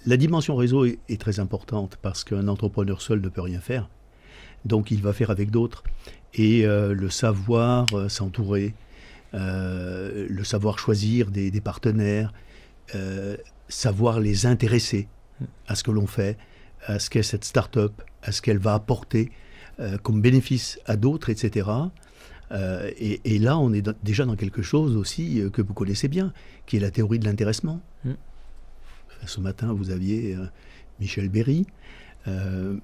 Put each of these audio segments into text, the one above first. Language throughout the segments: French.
La dimension réseau est très importante parce qu'un entrepreneur seul ne peut rien faire. Donc il va faire avec d'autres. Et le savoir s'entourer, le savoir choisir des partenaires, savoir les intéresser à ce que l'on fait, à ce qu'est cette start-up, à ce qu'elle va apporter comme bénéfice à d'autres, etc. Et là, on est déjà dans quelque chose aussi que vous connaissez bien, qui est la théorie de l'intéressement. Ce matin, vous aviez Michel Berry. Bon,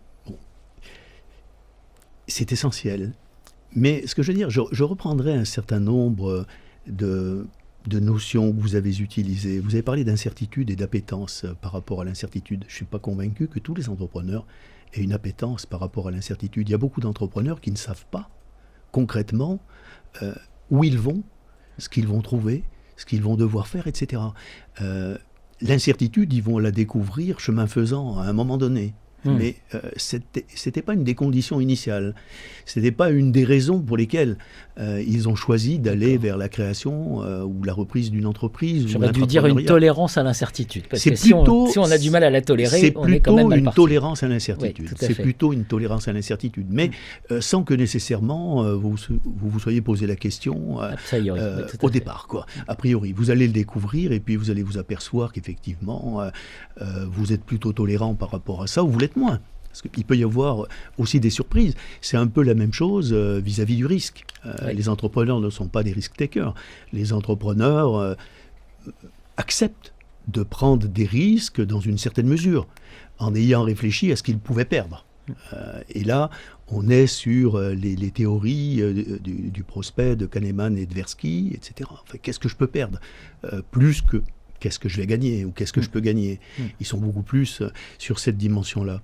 c'est essentiel. Mais ce que je veux dire, je reprendrai un certain nombre de notions que vous avez utilisées. Vous avez parlé d'incertitude et d'appétence par rapport à l'incertitude. Je ne suis pas convaincu que tous les entrepreneurs aient une appétence par rapport à l'incertitude. Il y a beaucoup d'entrepreneurs qui ne savent pas concrètement où ils vont, ce qu'ils vont trouver, ce qu'ils vont devoir faire, etc. L'incertitude, ils vont la découvrir chemin faisant à un moment donné. Mais c'était pas une des conditions initiales. C'était pas une des raisons pour lesquelles ils ont choisi d'aller vers la création ou la reprise d'une entreprise. J'aurais dû dire une tolérance à l'incertitude. Parce que plutôt, si on a du mal à la tolérer, c'est on est quand même mal plutôt une parti. tolérance à l'incertitude. Oui, c'est plutôt une tolérance à l'incertitude. Mais sans que nécessairement vous vous soyez posé la question au départ. Quoi. A priori, vous allez le découvrir et puis vous allez vous apercevoir qu'effectivement, vous êtes plutôt tolérant par rapport à ça, ou vous l'êtes moins. Parce qu'il peut y avoir aussi des surprises. C'est un peu la même chose vis-à-vis du risque. Les entrepreneurs ne sont pas des risk-takers. Les entrepreneurs acceptent de prendre des risques dans une certaine mesure, en ayant réfléchi à ce qu'ils pouvaient perdre. Et là, on est sur les théories du prospect de Kahneman et Tversky, etc. Enfin, qu'est-ce que je peux perdre plus que qu'est-ce que je vais gagner ou qu'est-ce que je peux gagner. Ils sont beaucoup plus sur cette dimension-là.